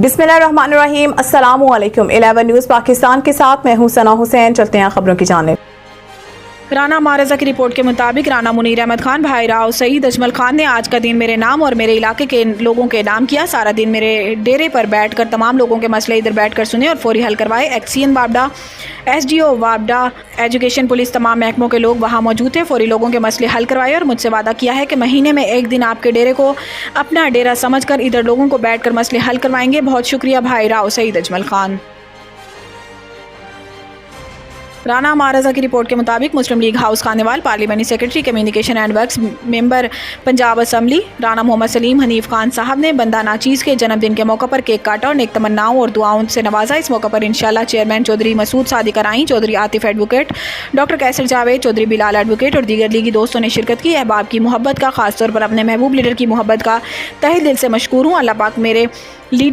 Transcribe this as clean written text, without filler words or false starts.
बिस्मिल्लाहिर्रहमानिर्रहीम। अस्सलामुअलैकुम। 11 न्यूज़ पाकिस्तान के साथ मैं हूं सना हुसैन। चलते हैं खबरों की जानिब। राना मारजा की रिपोर्ट के मुताबिक राना मुनीर अहमद खान भाई राव सईद अजमल खान ने आज का दिन मेरे नाम और मेरे इलाके के लोगों के नाम किया। सारा दिन मेरे डेरे पर बैठकर तमाम लोगों के मसले इधर बैठकर सुने और फौरी हल करवाए। एक्सीएन वापडा, एसडीओ वापडा, एजुकेशन, पुलिस, तमाम महकमों के लोग वहां मौजूद थे। फौरी लोगों के मसले हल करवाए और मुझसे वादा किया है कि महीने में एक दिन आपके डेरे को अपना डेरा समझकर इधर लोगों को बैठकर मसले हल करवाएंगे। बहुत शुक्रिया भाई राव सईद अजमल खान। राना मारजा की रिपोर्ट के मुताबिक Muslim League house Khanewal, parliamentary secretary, communication and works, member Punjab assembly Rana Mohammad Saleem Hanif Khan sahab ने बंदा नाचीज़ के जन्मदिन के मौके पर केक काटा और नेक तमन्नाओं और दुआओं से नवाजा। इस मौके पर इंशाल्लाह चेयरमैन चौधरी मसूद सादिक कराई, चौधरी आतिफ एडवोकेट, डॉक्टर कैसर जावेद, चौधरी बिलाल एडवोकेट और दीगर लीगी दोस्तों ने शिरकत की। अहबाब की मोहब्बत का, खासतौर पर अपने महबूब लीडर की मोहब्बत का तहे दिल से मशकूर हूँ। अल्लाह पाक मेरे लीडर